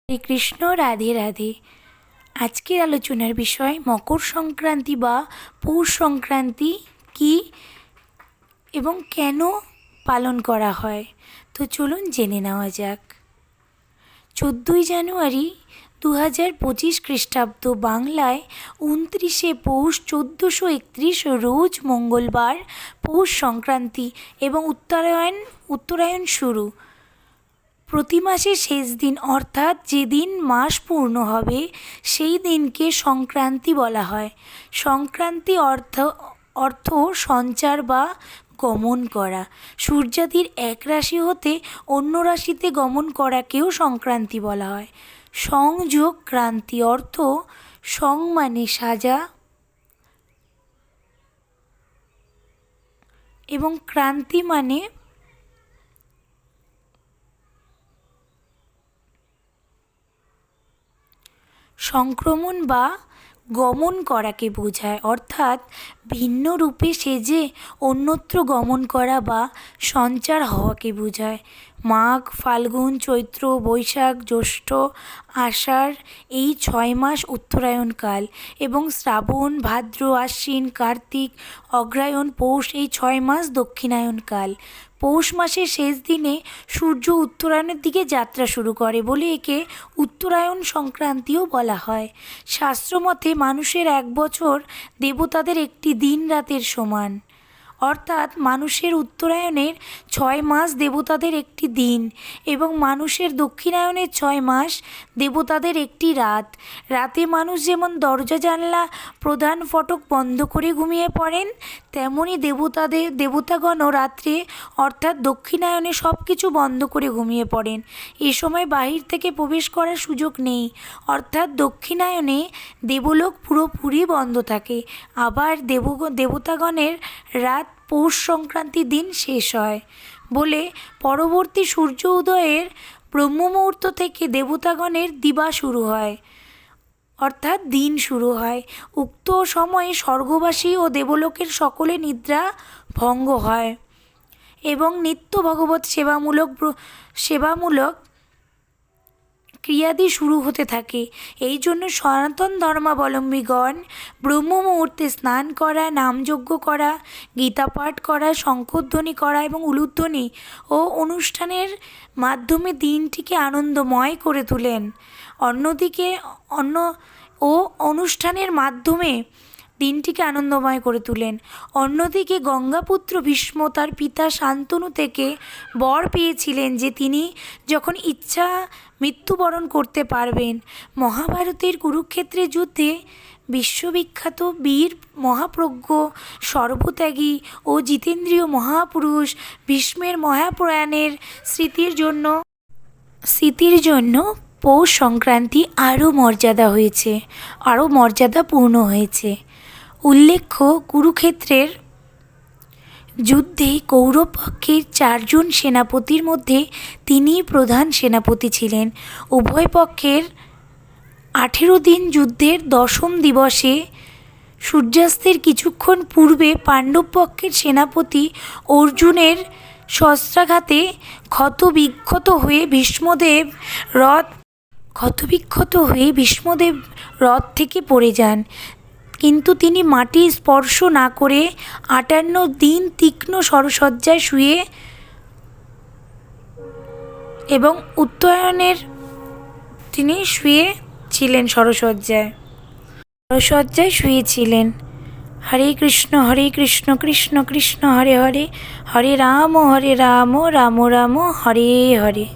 হরে কৃষ্ণ, রাধে রাধে। আজকের আলোচনার বিষয় মকর সংক্রান্তি বা পৌষ সংক্রান্তি কি এবং কেন পালন করা হয়। তো চলুন জেনে নেওয়া যাক। 14ই জানুয়ারি 2025 খ্রিস্টাব্দ, বাংলায় 29শে পৌষ 1431 রোজ মঙ্গলবার পৌষ সংক্রান্তি এবং উত্তরায়ণ শুরু। প্রতি মাসের শেষ দিন অর্থাৎ যেদিন মাস পূর্ণ হবে সেই দিনকে সংক্রান্তি বলা হয়। সংক্রান্তি অর্থ সঞ্চার বা গমন করা। সূর্যাদির এক রাশি হতে অন্য রাশিতে গমন করাকেও সংক্রান্তি বলা হয়। সংযোগ ক্রান্তি অর্থ সং মানে সাজা এবং ক্রান্তি মানে সংক্রমণ বা গমন করাকে বোঝায়, অর্থাৎ ভিন্ন রূপে সেজে অন্যত্র গমন করা বা সঞ্চার হওয়াকে বোঝায়। মাঘ, ফাল্গুন, চৈত্র, বৈশাখ, জ্যৈষ্ঠ, আষাঢ় এই 6 মাস উত্তরায়ণকাল এবং শ্রাবণ, ভাদ্র, আশ্বিন, কার্তিক, অগ্রহায়ণ, পৌষ এই 6 মাস দক্ষিণায়নকাল। পৌষ মাসের শেষ দিনে সূর্য উত্তরায়ণের দিকে যাত্রা শুরু করে বলে একে উত্তরায়ণ সংক্রান্তিও বলা হয়। শাস্ত্রমতে মানুষের 1 বছর দেবতাদের একটি দিন রাতের সমান, অর্থাৎ মানুষের উত্তরায়ণের 6 মাস দেবতাদের একটি দিন এবং মানুষের দক্ষিণায়নের 6 মাস দেবতাদের একটি রাত। রাতে মানুষ যেমন দরজা জানলা প্রধান ফটক বন্ধ করে ঘুমিয়ে পড়েন, তেমনি দেবতাগণও রাত্রে অর্থাৎ দক্ষিণায়নে সব কিছু বন্ধ করে ঘুমিয়ে পড়েন। এ সময় বাহির থেকে প্রবেশ করার সুযোগ নেই, অর্থাৎ দক্ষিণায়নে দেবলোক পুরোপুরি বন্ধ থাকে। আবার দেবতাগণের রাত পৌষ সংক্রান্তির দিন শেষ হয় বলে পরবর্তী সূর্য উদয়ের ব্রহ্ম মুহূর্ত থেকে দেবতাগণের দিবা শুরু হয়, অর্থাৎ দিন শুরু হয়। উক্ত সময়ে স্বর্গবাসী ও দেবলোকের সকলে নিদ্রা ভঙ্গ হয় এবং নিত্য ভগবত সেবামূলক ক্রিয়াদি শুরু হতে থাকে। এই জন্য সনাতন ধর্মাবলম্বীগণ ব্রহ্ম মুহূর্তে স্নান করা, নামযজ্ঞ করা, গীতা পাঠ করা, শঙ্খধ্বনি করা এবং উলুধ্বনি ও অনুষ্ঠানের মাধ্যমে দিনটিকে আনন্দময় করে তোলেন। অন্যদিকে গঙ্গাপুত্র ভীষ্ম তার পিতা শান্তনু থেকে বর পেয়েছিলেন যে তিনি যখন ইচ্ছা মৃত্যুবরণ করতে পারবেন। মহাভারতের কুরুক্ষেত্রের যুদ্ধে বিশ্ববিখ্যাত বীর মহাপ্রজ্ঞ সর্বত্যাগী ও জিতেন্দ্রীয় মহাপুরুষ ভীষ্মের মহাপ্রয়াণের স্মৃতির জন্য পৌষ সংক্রান্তি আরও মর্যাদাপূর্ণ হয়েছে। উল্লেখ্য, কুরুক্ষেত্রের যুদ্ধে কৌরব পক্ষের 4 জন সেনাপতির মধ্যে তিনিই প্রধান সেনাপতি ছিলেন। উভয় পক্ষের 18 দিন যুদ্ধের 10ম দিবসে সূর্যাস্তের কিছুক্ষণ পূর্বে পাণ্ডব পক্ষের সেনাপতি অর্জুনের শস্ত্রাঘাতে ক্ষতবিক্ষত হয়ে ভীষ্মদেব রথ থেকে পড়ে যান, কিন্তু তিনি মাটি স্পর্শ না করে 58 দিন তীক্ষ্ণ শরশয্যায় শুয়েছিলেন। হরে কৃষ্ণ কৃষ্ণ কৃষ্ণ হরে হরে, হরে রাম রাম রাম হরে হরে।